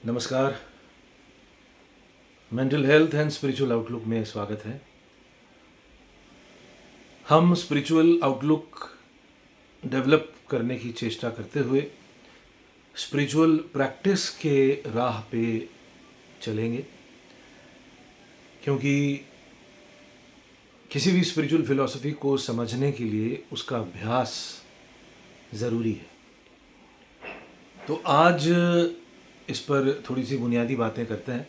नमस्कार। Mental health and spiritual outlook में स्वागत है। हम स्पिरिचुअल आउटलुक डेवलप करने की चेष्टा करते हुए स्पिरिचुअल प्रैक्टिस के राह पे चलेंगे, क्योंकि किसी भी स्पिरिचुअल फिलॉसफी को समझने के लिए उसका अभ्यास ज़रूरी है। तो आज इस पर थोड़ी सी बुनियादी बातें करते हैं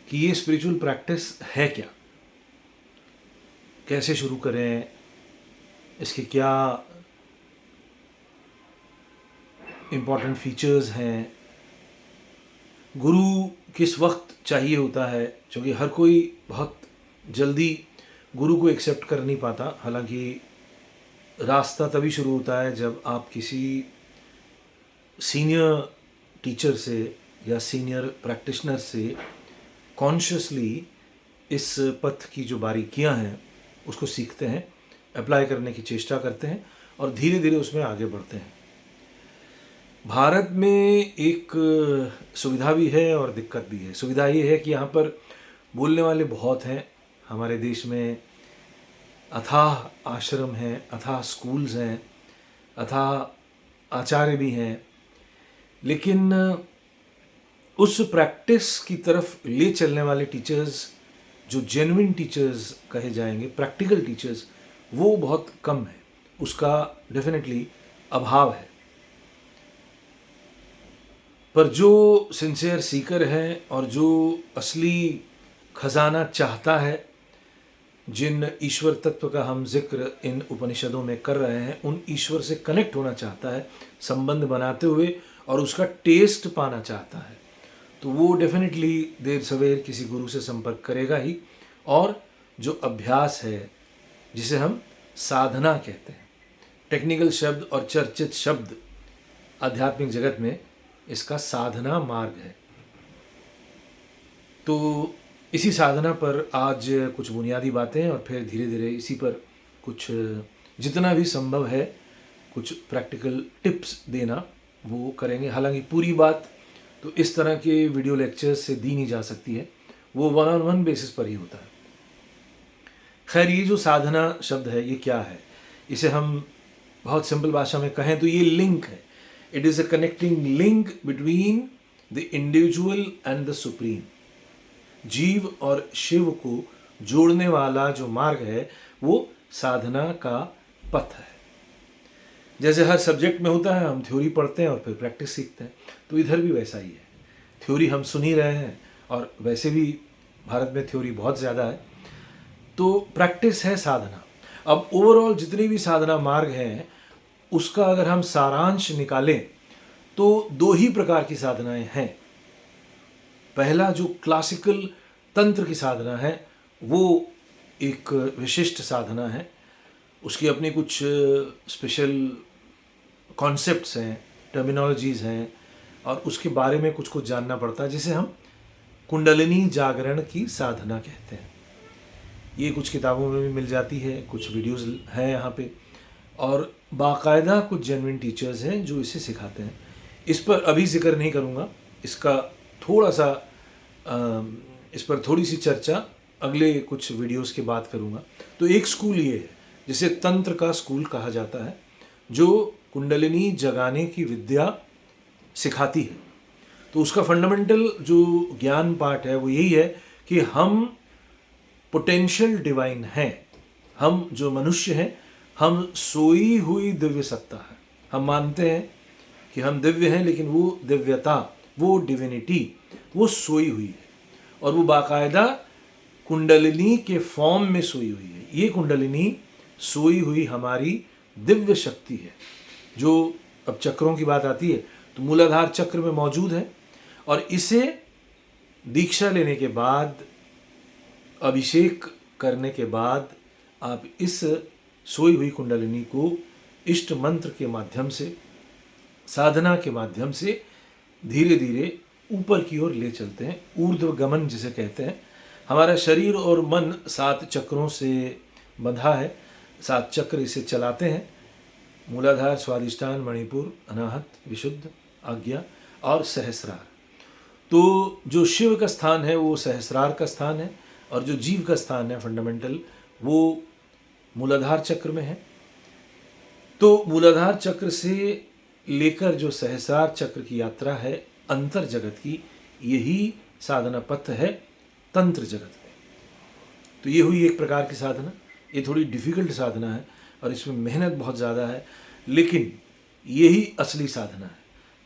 कि ये स्पिरिचुअल प्रैक्टिस है क्या, कैसे शुरू करें, इसके क्या इम्पॉर्टेंट फीचर्स हैं, गुरु किस वक्त चाहिए होता है, क्योंकि हर कोई बहुत जल्दी गुरु को एक्सेप्ट कर नहीं पाता। हालांकि रास्ता तभी शुरू होता है जब आप किसी सीनियर टीचर से या सीनियर प्रैक्टिशनर से कॉन्शियसली इस पथ की जो बारीकियां हैं उसको सीखते हैं, अप्लाई करने की चेष्टा करते हैं और धीरे धीरे उसमें आगे बढ़ते हैं। भारत में एक सुविधा भी है और दिक्कत भी है। सुविधा ये है कि यहाँ पर बोलने वाले बहुत हैं। हमारे देश में अथाह आश्रम हैं, अथाह स्कूल्स हैं, अथाह आचार्य भी हैं, लेकिन उस प्रैक्टिस की तरफ ले चलने वाले टीचर्स, जो जेन्युइन टीचर्स कहे जाएंगे, प्रैक्टिकल टीचर्स, वो बहुत कम है। उसका डेफिनेटली अभाव है। पर जो सिंसियर सीकर है और जो असली खजाना चाहता है, जिन ईश्वर तत्व का हम जिक्र इन उपनिषदों में कर रहे हैं, उन ईश्वर से कनेक्ट होना चाहता है संबंध बनाते हुए और उसका टेस्ट पाना चाहता है, तो वो डेफिनेटली देर सवेर किसी गुरु से संपर्क करेगा ही। और जो अभ्यास है, जिसे हम साधना कहते हैं, टेक्निकल शब्द और चर्चित शब्द आध्यात्मिक जगत में इसका साधना मार्ग है। तो इसी साधना पर आज कुछ बुनियादी बातें और फिर धीरे धीरे इसी पर कुछ जितना भी संभव है कुछ प्रैक्टिकल टिप्स देना वो करेंगे। हालांकि पूरी बात तो इस तरह के वीडियो लेक्चर्स से दी नहीं जा सकती है, वो वन ऑन वन बेसिस पर ही होता है। खैर, ये जो साधना शब्द है ये क्या है? इसे हम बहुत सिंपल भाषा में कहें तो ये लिंक है। It is a connecting link between the individual and the supreme. जीव और शिव को जोड़ने वाला जो मार्ग है वो साधना का पथ है। जैसे हर सब्जेक्ट में होता है, हम थ्योरी पढ़ते हैं और फिर प्रैक्टिस सीखते हैं, तो इधर भी वैसा ही है। थ्योरी हम सुन ही रहे हैं और वैसे भी भारत में थ्योरी बहुत ज़्यादा है, तो प्रैक्टिस है साधना। अब ओवरऑल जितने भी साधना मार्ग हैं उसका अगर हम सारांश निकालें तो दो ही प्रकार की साधनाएं हैं। पहला जो क्लासिकल तंत्र की साधना है वो एक विशिष्ट साधना है। उसकी अपनी कुछ स्पेशल कॉन्सेप्ट्स हैं, टर्मिनोलॉजीज़ हैं और उसके बारे में कुछ कुछ जानना पड़ता है, जिसे हम कुंडलिनी जागरण की साधना कहते हैं। ये कुछ किताबों में भी मिल जाती है, कुछ वीडियोस हैं यहाँ पे, और बाकायदा कुछ जेन्युइन टीचर्स हैं जो इसे सिखाते हैं। इस पर अभी जिक्र नहीं करूँगा, इसका थोड़ा सा इस पर थोड़ी सी चर्चा अगले कुछ वीडियोस के बाद करूँगा। तो एक स्कूल ये है जिसे तंत्र का स्कूल कहा जाता है, जो कुंडलिनी जगाने की विद्या सिखाती है। तो उसका फंडामेंटल जो ज्ञान पाठ है वो यही है कि हम पोटेंशियल डिवाइन हैं। हम जो मनुष्य हैं, हम सोई हुई दिव्य सत्ता है। हम मानते हैं कि हम दिव्य हैं, लेकिन वो दिव्यता, वो डिविनिटी, वो सोई हुई है और वो बाकायदा कुंडलिनी के फॉर्म में सोई हुई है। ये कुंडलिनी सोई हुई हमारी दिव्य शक्ति है, जो अब चक्रों की बात आती है तो मूलाधार चक्र में मौजूद है। और इसे दीक्षा लेने के बाद, अभिषेक करने के बाद, आप इस सोई हुई कुंडलिनी को इष्ट मंत्र के माध्यम से, साधना के माध्यम से धीरे धीरे ऊपर की ओर ले चलते हैं। ऊर्ध्व गमन जिसे कहते हैं। हमारा शरीर और मन 7 चक्रों से बंधा है। 7 चक्र इसे चलाते हैं: मूलाधार, स्वादिष्टान, मणिपुर, अनाहत, विशुद्ध, आज्ञा और सहस्रार। तो जो शिव का स्थान है वो सहस्रार का स्थान है, और जो जीव का स्थान है फंडामेंटल, वो मूलाधार चक्र में है। तो मूलाधार चक्र से लेकर जो सहस्रार चक्र की यात्रा है अंतर जगत की, यही साधना पथ है तंत्र जगत में। तो ये हुई एक प्रकार की साधना। ये थोड़ी डिफ़िकल्ट साधना है और इसमें मेहनत बहुत ज़्यादा है, लेकिन यही असली साधना है।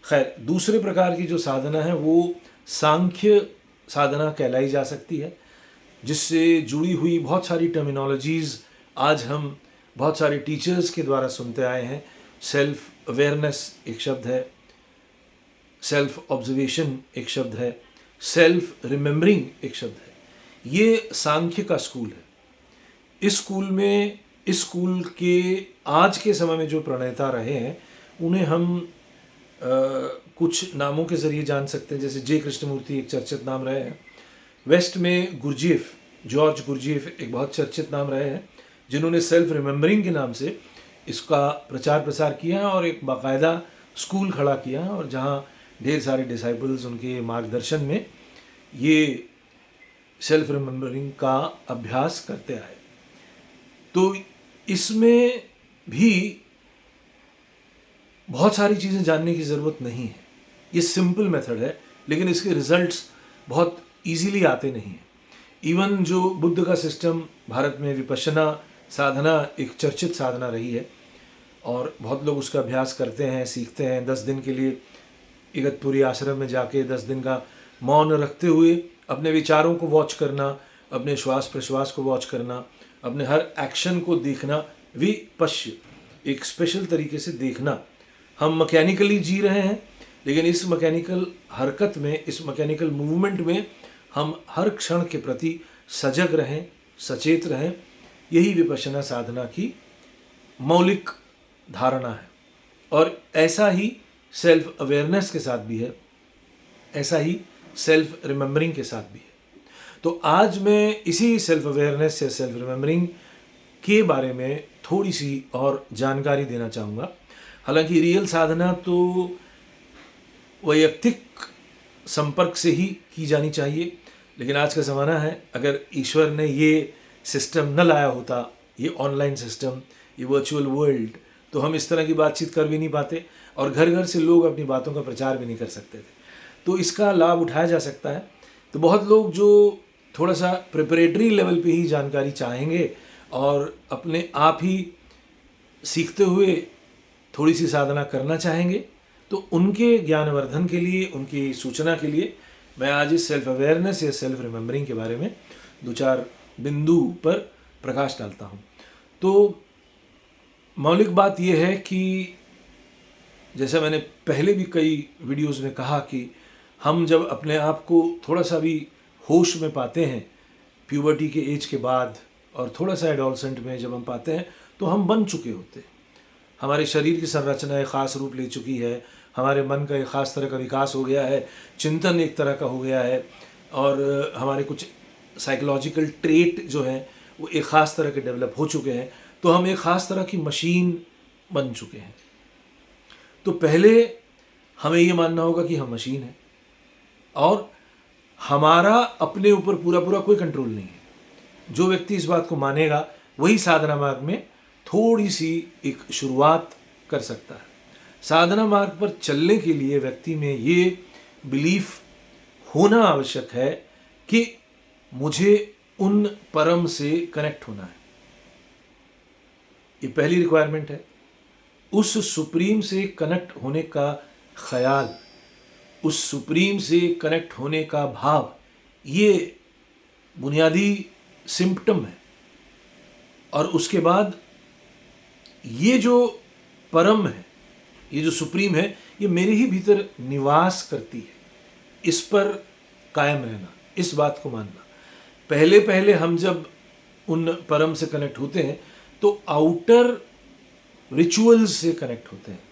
खैर, दूसरे प्रकार की जो साधना है वो सांख्य साधना कहलाई जा सकती है, जिससे जुड़ी हुई बहुत सारी टर्मिनोलॉजीज़ आज हम बहुत सारे टीचर्स के द्वारा सुनते आए हैं। सेल्फ अवेयरनेस एक शब्द है, सेल्फ ऑब्जर्वेशन एक शब्द है, सेल्फ रिमेम्बरिंग एक शब्द है। ये सांख्य का स्कूल है। इस स्कूल के आज के समय में जो प्रणेता रहे हैं उन्हें हम कुछ नामों के ज़रिए जान सकते हैं। जैसे जे कृष्णमूर्ति एक चर्चित नाम रहे हैं। वेस्ट में गुरजीफ, जॉर्ज गुरजीफ एक बहुत चर्चित नाम रहे हैं, जिन्होंने सेल्फ रिमेम्बरिंग के नाम से इसका प्रचार प्रसार किया और एक बाकायदा स्कूल खड़ा किया, और जहाँ ढेर सारे डिसाइपल्स उनके मार्गदर्शन में ये सेल्फ रिमेम्बरिंग का अभ्यास करते आए। तो इसमें भी बहुत सारी चीज़ें जानने की ज़रूरत नहीं है। ये सिंपल मेथड है, लेकिन इसके रिजल्ट्स बहुत इजीली आते नहीं हैं। इवन जो बुद्ध का सिस्टम, भारत में विपश्यना साधना एक चर्चित साधना रही है और बहुत लोग उसका अभ्यास करते हैं, सीखते हैं। 10 दिन के लिए इगतपुरी आश्रम में जाके 10 दिन का मौन रखते हुए अपने विचारों को वॉच करना, अपने श्वास प्रश्वास को वॉच करना, अपने हर एक्शन को देखना, विपश्य एक स्पेशल तरीके से देखना। हम मैकेनिकली जी रहे हैं, लेकिन इस मैकेनिकल हरकत में, इस मैकेनिकल मूवमेंट में हम हर क्षण के प्रति सजग रहें, सचेत रहें। यही विपश्यना साधना की मौलिक धारणा है। और ऐसा ही सेल्फ अवेयरनेस के साथ भी है, ऐसा ही सेल्फ रिमेम्बरिंग के साथ भी है। तो आज मैं इसी सेल्फ अवेयरनेस या सेल्फ रिमेम्बरिंग के बारे में थोड़ी सी और जानकारी देना चाहूँगा। हालांकि रियल साधना तो वैयक्तिक संपर्क से ही की जानी चाहिए, लेकिन आज का ज़माना है, अगर ईश्वर ने ये सिस्टम न लाया होता, ये ऑनलाइन सिस्टम, ये वर्चुअल वर्ल्ड, तो हम इस तरह की बातचीत कर भी नहीं पाते और घर घर से लोग अपनी बातों का प्रचार भी नहीं कर सकते थे। तो इसका लाभ उठाया जा सकता है। तो बहुत लोग जो थोड़ा सा प्रिपरेटरी लेवल पे ही जानकारी चाहेंगे और अपने आप ही सीखते हुए थोड़ी सी साधना करना चाहेंगे, तो उनके ज्ञानवर्धन के लिए, उनकी सूचना के लिए मैं आज इस सेल्फ अवेयरनेस या सेल्फ रिमेम्बरिंग के बारे में 2-4 बिंदु पर प्रकाश डालता हूँ। तो मौलिक बात यह है कि जैसे मैंने पहले भी कई वीडियोस में कहा कि हम जब अपने आप को थोड़ा सा भी होश में पाते हैं प्यूबर्टी के एज के बाद, और थोड़ा सा एडोलसेंट में जब हम पाते हैं, तो हम बन चुके होते हैं। हमारे शरीर की संरचना एक ख़ास रूप ले चुकी है, हमारे मन का एक ख़ास तरह का विकास हो गया है, चिंतन एक तरह का हो गया है, और हमारे कुछ साइकोलॉजिकल ट्रेट जो हैं वो एक ख़ास तरह के डेवलप हो चुके हैं। तो हम एक ख़ास तरह की मशीन बन चुके हैं। तो पहले हमें ये मानना होगा कि हम मशीन हैं और हमारा अपने ऊपर पूरा पूरा कोई कंट्रोल नहीं है। जो व्यक्ति इस बात को मानेगा वही साधना मार्ग में थोड़ी सी एक शुरुआत कर सकता है। साधना मार्ग पर चलने के लिए व्यक्ति में ये बिलीफ होना आवश्यक है कि मुझे उन परम से कनेक्ट होना है। ये पहली रिक्वायरमेंट है। उस सुप्रीम से कनेक्ट होने का ख्याल, उस सुप्रीम से कनेक्ट होने का भाव, ये बुनियादी सिम्पटम है। और उसके बाद ये जो परम है, ये जो सुप्रीम है, ये मेरे ही भीतर निवास करती है। इस पर कायम रहना, इस बात को मानना। पहले पहले हम जब उन परम से कनेक्ट होते हैं तो आउटर रिचुअल्स से कनेक्ट होते हैं।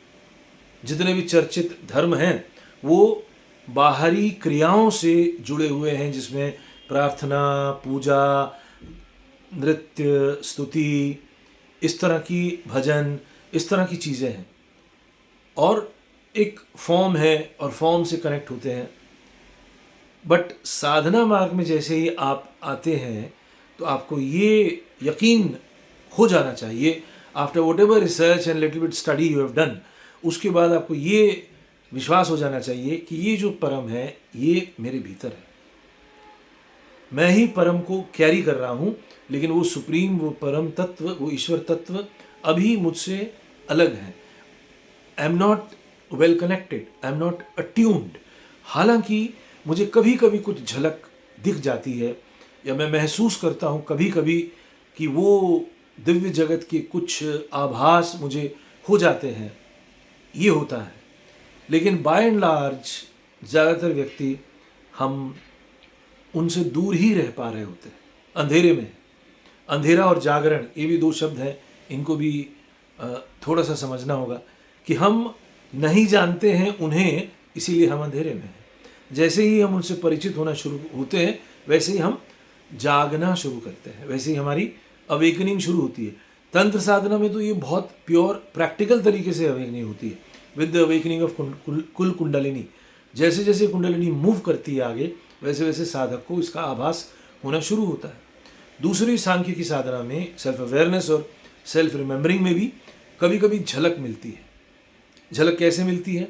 जितने भी चर्चित धर्म हैं वो बाहरी क्रियाओं से जुड़े हुए हैं, जिसमें प्रार्थना, पूजा, नृत्य, स्तुति, इस तरह की भजन, इस तरह की चीज़ें हैं। और एक फॉर्म है और फॉर्म से कनेक्ट होते हैं। बट साधना मार्ग में जैसे ही आप आते हैं तो आपको ये यकीन हो जाना चाहिए, after what ever research and little bit study you have done, उसके बाद आपको ये विश्वास हो जाना चाहिए कि ये जो परम है ये मेरे भीतर है, मैं ही परम को कैरी कर रहा हूँ, लेकिन वो सुप्रीम, वो परम तत्व, वो ईश्वर तत्व अभी मुझसे अलग है। I am not well connected, I am not attuned. हालांकि मुझे कभी कभी कुछ झलक दिख जाती है या मैं महसूस करता हूँ कभी कभी कि वो दिव्य जगत के कुछ आभास मुझे हो जाते हैं, ये होता है। लेकिन बाय एंड लार्ज ज़्यादातर व्यक्ति हम उनसे दूर ही रह पा रहे होते हैं, अंधेरे में। अंधेरा और जागरण ये भी दो शब्द हैं, इनको भी थोड़ा सा समझना होगा कि हम नहीं जानते हैं उन्हें, इसीलिए हम अंधेरे में हैं। जैसे ही हम उनसे परिचित होना शुरू होते हैं वैसे ही हम जागना शुरू करते हैं, वैसे ही हमारी अवेकनिंग शुरू होती है। तंत्र साधना में तो ये बहुत प्योर प्रैक्टिकल तरीके से अवेकनिंग होती है, विद द अवेकनिंग ऑफ कुल कुंडलिनी। जैसे जैसे कुंडलिनी मूव करती है आगे, वैसे वैसे साधक को इसका आभास होना शुरू होता है। दूसरी सांख्य की साधना में सेल्फ अवेयरनेस और सेल्फ रिमेंबरिंग में भी कभी कभी झलक मिलती है। झलक कैसे मिलती है?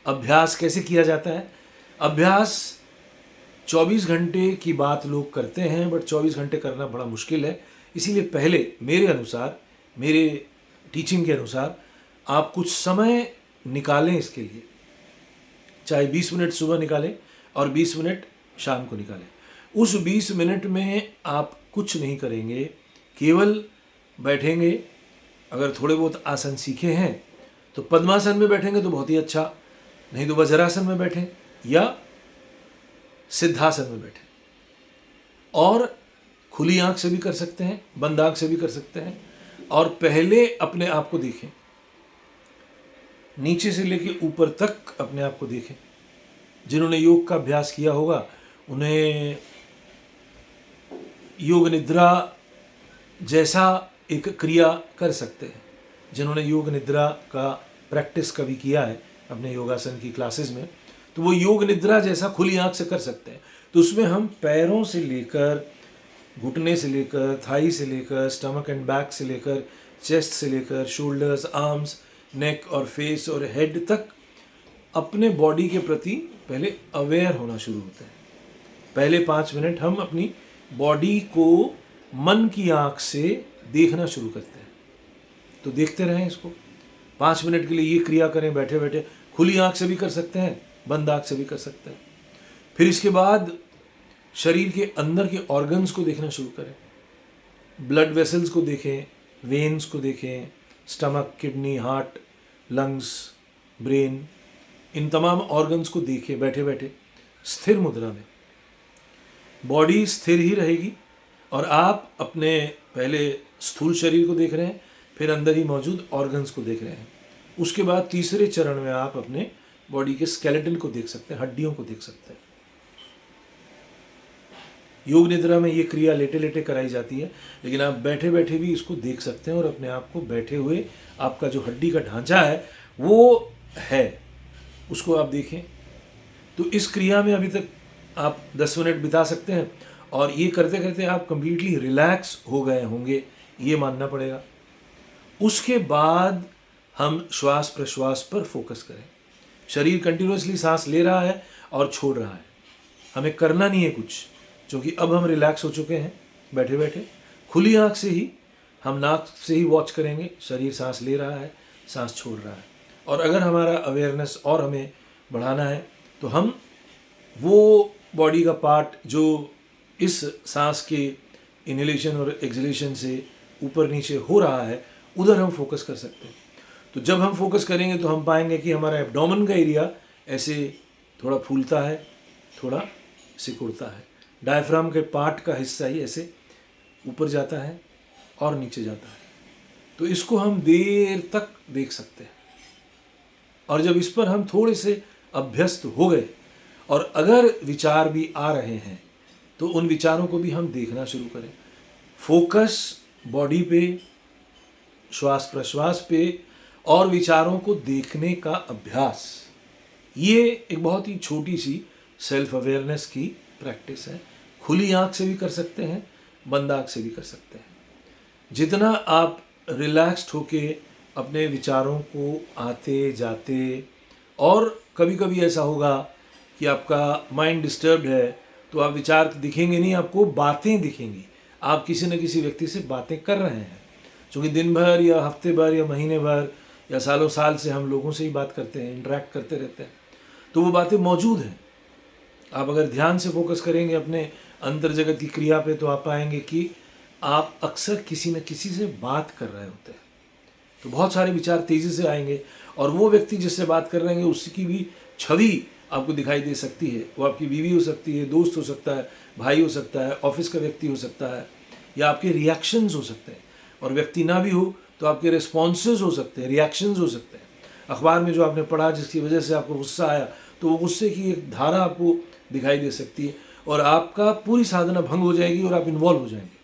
अभ्यास कैसे किया जाता है? अभ्यास 24 घंटे की बात लोग करते हैं, बट 24 घंटे करना बड़ा मुश्किल है। इसीलिए पहले मेरे अनुसार, मेरे टीचिंग के अनुसार, आप कुछ समय निकालें इसके लिए, चाहे 20 मिनट सुबह निकालें और 20 मिनट शाम को निकालें। उस 20 मिनट में आप कुछ नहीं करेंगे, केवल बैठेंगे। अगर थोड़े बहुत आसन सीखे हैं तो पद्मासन में बैठेंगे तो बहुत ही अच्छा, नहीं तो वज्रासन में बैठें या सिद्धासन में बैठें। और खुली आंख से भी कर सकते हैं, बंद आंख से भी कर सकते हैं। और पहले अपने आप को देखें, नीचे से लेके ऊपर तक अपने आप को देखें। जिन्होंने योग का अभ्यास किया होगा उन्हें योग निद्रा जैसा एक क्रिया कर सकते हैं। जिन्होंने योग निद्रा का प्रैक्टिस कभी किया है अपने योगासन की क्लासेस में, तो वो योग निद्रा जैसा खुली आंख से कर सकते हैं। तो उसमें हम पैरों से लेकर, घुटने से लेकर, थाई से लेकर, स्टमक एंड बैक से लेकर, चेस्ट से लेकर, शोल्डर्स, आर्म्स, नेक और फेस और हेड तक अपने बॉडी के प्रति पहले अवेयर होना शुरू होते हैं। पहले 5 मिनट हम अपनी बॉडी को मन की आंख से देखना शुरू करते हैं। तो देखते रहें इसको, 5 मिनट के लिए ये क्रिया करें बैठे बैठे। खुली आंख से भी कर सकते हैं, बंद आंख से भी कर सकते हैं। फिर इसके बाद शरीर के अंदर के ऑर्गन्स को देखना शुरू करें। ब्लड वेसल्स को देखें, वेन्स को देखें, stomach, kidney, heart, lungs, brain, इन तमाम ऑर्गन्स को देखें बैठे बैठे स्थिर मुद्रा में। बॉडी स्थिर ही रहेगी और आप अपने पहले स्थूल शरीर को देख रहे हैं, फिर अंदर ही मौजूद ऑर्गन्स को देख रहे हैं। उसके बाद तीसरे चरण में आप अपने बॉडी के स्केलेटन को देख सकते हैं, हड्डियों को देख सकते हैं। योग निद्रा में ये क्रिया लेटे लेटे कराई जाती है, लेकिन आप बैठे बैठे भी इसको देख सकते हैं और अपने आप को बैठे हुए, आपका जो हड्डी का ढांचा है वो है, उसको आप देखें। तो इस क्रिया में अभी तक आप 10 मिनट बिता सकते हैं और ये करते करते आप कंप्लीटली रिलैक्स हो गए होंगे, ये मानना पड़ेगा। उसके बाद हम श्वास प्रश्वास पर फोकस करें। शरीर कंटिन्यूसली सांस ले रहा है और छोड़ रहा है, हमें करना नहीं है कुछ, क्योंकि अब हम रिलैक्स हो चुके हैं। बैठे बैठे खुली आंख से ही, हम नाक से ही वॉच करेंगे, शरीर सांस ले रहा है, सांस छोड़ रहा है। और अगर हमारा अवेयरनेस और हमें बढ़ाना है तो हम वो बॉडी का पार्ट जो इस सांस के इनहेलेशन और एक्सहेलेशन से ऊपर नीचे हो रहा है, उधर हम फोकस कर सकते हैं। तो जब हम फोकस करेंगे तो हम पाएंगे कि हमारा एब्डोमेन का एरिया ऐसे थोड़ा फूलता है, थोड़ा सिकुड़ता है। डायफ्राम के पार्ट का हिस्सा ही ऐसे ऊपर जाता है और नीचे जाता है। तो इसको हम देर तक देख सकते हैं। और जब इस पर हम थोड़े से अभ्यस्त हो गए और अगर विचार भी आ रहे हैं तो उन विचारों को भी हम देखना शुरू करें। फोकस बॉडी पे, श्वास प्रश्वास पे और विचारों को देखने का अभ्यास, ये एक बहुत ही छोटी सी सेल्फ अवेयरनेस की प्रैक्टिस है। खुली आंख से भी कर सकते हैं, बंद आंख से भी कर सकते हैं। जितना आप रिलैक्स्ड होके अपने विचारों को आते जाते, और कभी कभी ऐसा होगा कि आपका माइंड डिस्टर्ब्ड है तो आप विचार दिखेंगे नहीं, आपको बातें दिखेंगी। आप किसी न किसी व्यक्ति से बातें कर रहे हैं, क्योंकि दिन भर या हफ्ते भर या महीने भर या सालों साल से हम लोगों से ही बात करते हैं, इंटरेक्ट करते रहते हैं, तो वो बातें मौजूद हैं। आप अगर ध्यान से फोकस करेंगे अपने अंतर जगत की क्रिया पे, तो आप पाएंगे कि आप अक्सर किसी न किसी से बात कर रहे होते हैं। तो बहुत सारे विचार तेज़ी से आएंगे, और वो व्यक्ति जिससे बात कर रहे हैं उसकी भी छवि आपको दिखाई दे सकती है। वो आपकी बीवी हो सकती है, दोस्त हो सकता है, भाई हो सकता है, ऑफिस का व्यक्ति हो सकता है, या आपके रिएक्शंस हो सकते हैं। और व्यक्ति ना भी हो तो आपके रिस्पॉन्सेज हो सकते हैं, रिएक्शंस हो सकते हैं। अखबार में जो आपने पढ़ा जिसकी वजह से आपको गुस्सा आया, तो वो गुस्से की एक धारा आपको दिखाई दे सकती है, और आपका पूरी साधना भंग हो जाएगी और आप इन्वॉल्व हो जाएंगे।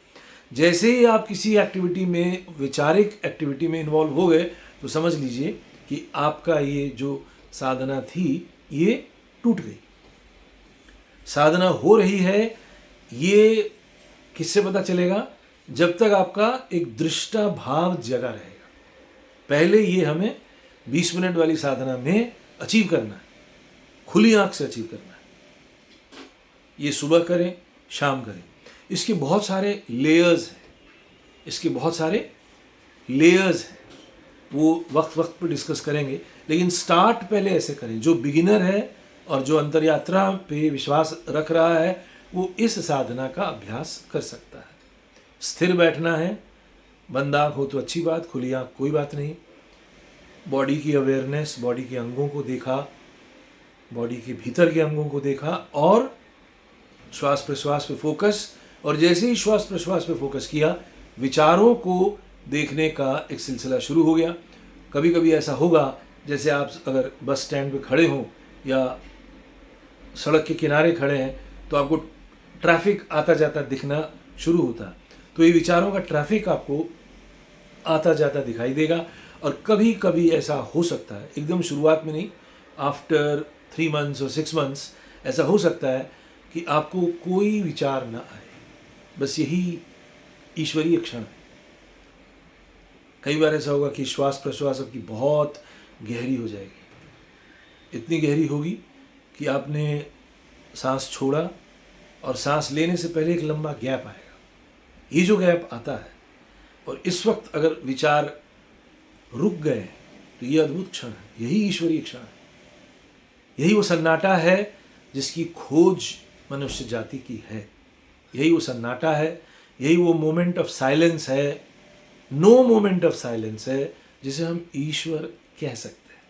जैसे ही आप किसी एक्टिविटी में, वैचारिक एक्टिविटी में इन्वॉल्व हो गए, तो समझ लीजिए कि आपका ये जो साधना थी ये टूट गई। साधना हो रही है, ये किससे पता चलेगा? जब तक आपका एक दृष्टा भाव जगा रहेगा। पहले ये हमें 20 मिनट वाली साधना में अचीव करना है, खुली आंख से अचीव करना है। ये सुबह करें, शाम करें। इसके बहुत सारे लेयर्स हैं, वो वक्त वक्त पर डिस्कस करेंगे, लेकिन स्टार्ट पहले ऐसे करें। जो बिगिनर है और जो अंतर्यात्रा पे विश्वास रख रहा है, वो इस साधना का अभ्यास कर सकता है। स्थिर बैठना है, बंद आँख हो तो अच्छी बात, खुली आँख कोई बात नहीं। बॉडी की अवेयरनेस, बॉडी के अंगों को देखा, बॉडी के भीतर के अंगों को देखा, और श्वास प्रश्वास पे फोकस। और जैसे ही श्वास प्रश्वास पे फोकस किया, विचारों को देखने का एक सिलसिला शुरू हो गया। कभी कभी ऐसा होगा, जैसे आप अगर बस स्टैंड पे खड़े हों या सड़क के किनारे खड़े हैं, तो आपको ट्रैफिक आता जाता दिखना शुरू होता है। तो ये विचारों का ट्रैफिक आपको आता जाता दिखाई देगा। और कभी कभी ऐसा हो सकता है, एकदम शुरुआत में नहीं, आफ्टर 3 months और 6 months ऐसा हो सकता है कि आपको कोई विचार ना आए। बस यही ईश्वरीय क्षण है। कई बार ऐसा होगा कि श्वास प्रश्वास आपकी बहुत गहरी हो जाएगी, इतनी गहरी होगी कि आपने सांस छोड़ा और सांस लेने से पहले एक लंबा गैप आएगा। ये जो गैप आता है, और इस वक्त अगर विचार रुक गए, तो ये अद्भुत क्षण है, यही ईश्वरीय क्षण है। यही वो सन्नाटा है जिसकी खोज मनुष्य जाति की है। यही वो सन्नाटा है, यही वो मोमेंट ऑफ साइलेंस है, नो मोमेंट ऑफ साइलेंस है, जिसे हम ईश्वर कह सकते हैं।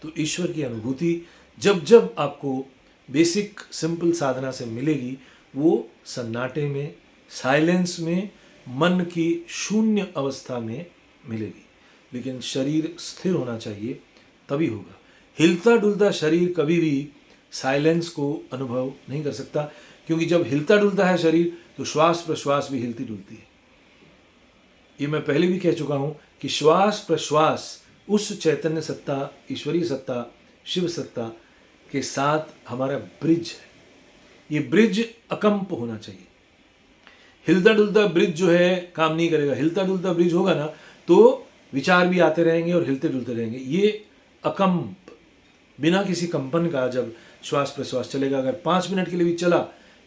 तो ईश्वर की अनुभूति जब जब आपको बेसिक सिंपल साधना से मिलेगी, वो सन्नाटे में, साइलेंस में, मन की शून्य अवस्था में मिलेगी। लेकिन शरीर स्थिर होना चाहिए, तभी होगा। हिलता डुलता शरीर कभी भी साइलेंस को अनुभव नहीं कर सकता, क्योंकि जब हिलता डुलता है शरीर, तो श्वास प्रश्वास भी हिलती डुलती है। ये मैं पहले भी कह चुका हूं कि श्वास प्रश्वास उस चैतन्य सत्ता, ईश्वरीय सत्ता, शिव सत्ता के साथ हमारा ब्रिज है। ये ब्रिज अकंप होना चाहिए। हिलता डुलता ब्रिज जो है काम नहीं करेगा। हिलता डुलता ब्रिज होगा ना, तो विचार भी आते रहेंगे और हिलते डुलते रहेंगे। ये अकंप, बिना किसी कंपन का जब श्वास प्रश्वास चलेगा, अगर 5 मिनट के लिए भी चला,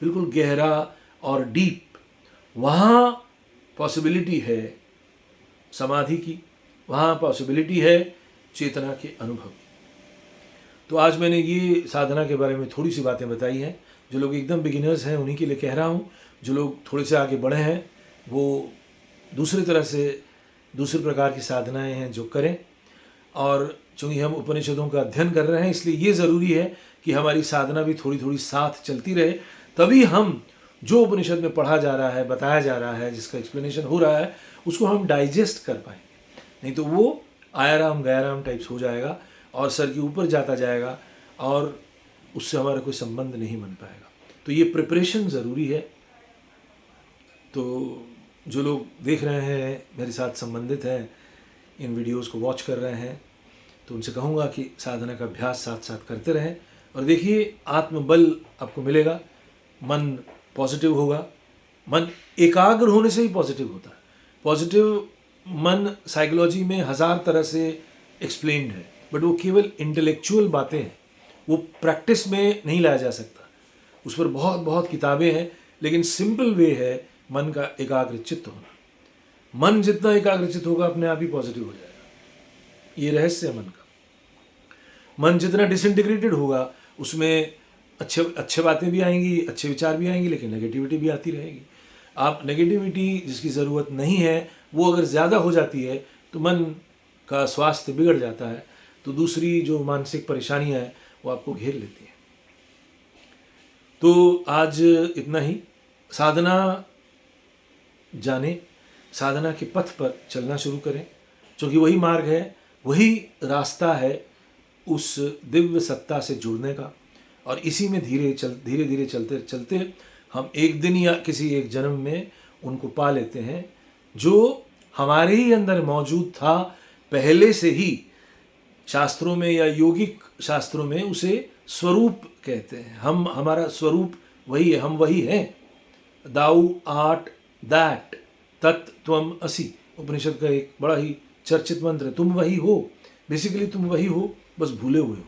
बिल्कुल गहरा और डीप, वहाँ पॉसिबिलिटी है समाधि की, वहाँ पॉसिबिलिटी है चेतना के अनुभव की। तो आज मैंने ये साधना के बारे में थोड़ी सी बातें बताई हैं। जो लोग एकदम बिगिनर्स हैं उन्हीं के लिए कह रहा हूँ। जो लोग थोड़े से आगे बढ़े हैं वो दूसरी तरह से, दूसरे प्रकार की साधनाएं हैं जो करें। और चूँकि हम उपनिषदों का अध्ययन कर रहे हैं, इसलिए ये ज़रूरी है कि हमारी साधना भी थोड़ी थोड़ी साथ चलती रहे, तभी हम जो उपनिषद में पढ़ा जा रहा है, बताया जा रहा है, जिसका एक्सप्लेनेशन हो रहा है, उसको हम डाइजेस्ट कर पाएंगे। नहीं तो वो आयाराम गयाराम टाइप्स हो जाएगा और सर के ऊपर जाता जाएगा, और उससे हमारा कोई संबंध नहीं बन पाएगा। तो ये प्रिपरेशन ज़रूरी है। तो जो लोग देख रहे हैं, मेरे साथ संबंधित हैं, इन वीडियोस को वॉच कर रहे हैं, तो उनसे कहूँगा कि साधना का अभ्यास साथ साथ करते रहें। और देखिए आत्मबल आपको मिलेगा, मन पॉजिटिव होगा। मन एकाग्र होने से ही पॉजिटिव होता है। पॉजिटिव मन साइकोलॉजी में 1000 तरह से एक्सप्लेन्ड है, बट वो केवल इंटेलेक्चुअल बातें हैं, वो प्रैक्टिस में नहीं लाया जा सकता। उस पर बहुत बहुत किताबें हैं, लेकिन सिंपल वे है मन का एकाग्रचित्त होना। मन जितना एकाग्रचित्त होगा अपने आप ही पॉजिटिव हो जाएगा। ये रहस्य है मन का। मन जितना डिसइंटीग्रेटेड होगा उसमें अच्छे बातें भी आएंगी, अच्छे विचार भी आएंगी, लेकिन नेगेटिविटी भी आती रहेगी। आप नेगेटिविटी जिसकी ज़रूरत नहीं है वो अगर ज़्यादा हो जाती है तो मन का स्वास्थ्य बिगड़ जाता है, तो दूसरी जो मानसिक परेशानियां हैं वो आपको घेर लेती हैं। तो आज इतना ही। साधना जाने, साधना के पथ पर चलना शुरू करें, क्योंकि वही मार्ग है, वही रास्ता है उस दिव्य सत्ता से जुड़ने का। और इसी में धीरे धीरे चलते चलते हम एक दिन या किसी एक जन्म में उनको पा लेते हैं जो हमारे ही अंदर मौजूद था पहले से ही। शास्त्रों में या योगिक शास्त्रों में उसे स्वरूप कहते हैं। हमारा स्वरूप वही है, हम वही हैं। दाऊ आर्ट दैट, तत् त्वम असि, उपनिषद का एक बड़ा ही चर्चित मंत्र है। तुम वही हो, बेसिकली तुम वही हो, बस भूले हुए हो।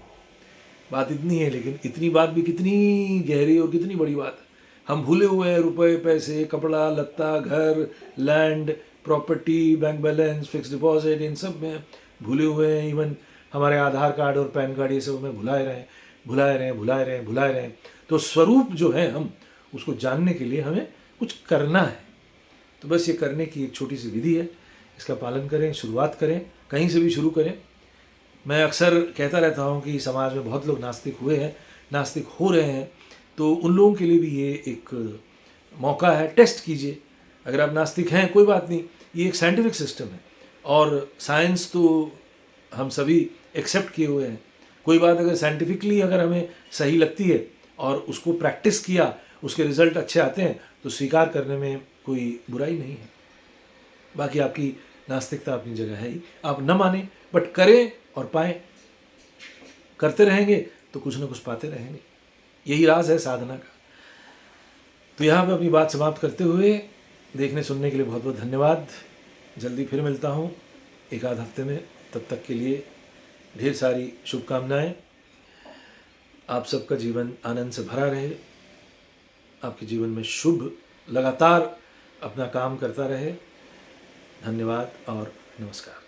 बात इतनी है, लेकिन इतनी बात भी कितनी गहरी और कितनी बड़ी बात है। हम भूले हुए हैं रुपए पैसे, कपड़ा लत्ता, घर, land, property, bank balance, fix deposit, इन सब में भूले हुए हैं। इवन हमारे आधार कार्ड और पैन कार्ड, ये सब हमें भुलाए रहे हैं। तो स्वरूप जो है, हम उसको जानने के लिए हमें कुछ करना है। तो बस ये करने की एक छोटी सी विधि है, इसका पालन करें, शुरुआत करें, कहीं से भी शुरू करें। मैं अक्सर कहता रहता हूँ कि समाज में बहुत लोग नास्तिक हुए हैं, नास्तिक हो रहे हैं, तो उन लोगों के लिए भी ये एक मौका है। टेस्ट कीजिए। अगर आप नास्तिक हैं कोई बात नहीं, ये एक साइंटिफिक सिस्टम है और साइंस तो हम सभी एक्सेप्ट किए हुए हैं। कोई बात अगर साइंटिफिकली अगर हमें सही लगती है और उसको प्रैक्टिस किया, उसके रिजल्ट अच्छे आते हैं, तो स्वीकार करने में कोई बुराई नहीं है। बाकी आपकी नास्तिकता अपनी जगह है ही, आप न माने बट करें और पाएं। करते रहेंगे तो कुछ ना कुछ पाते रहेंगे। यही राज है साधना का। तो यहाँ पे अपनी बात समाप्त करते हुए देखने सुनने के लिए बहुत बहुत धन्यवाद। जल्दी फिर मिलता हूँ एक आध हफ्ते में। तब तक के लिए ढेर सारी शुभकामनाएं। आप सबका जीवन आनंद से भरा रहे, आपके जीवन में शुभ लगातार अपना काम करता रहे। धन्यवाद और नमस्कार।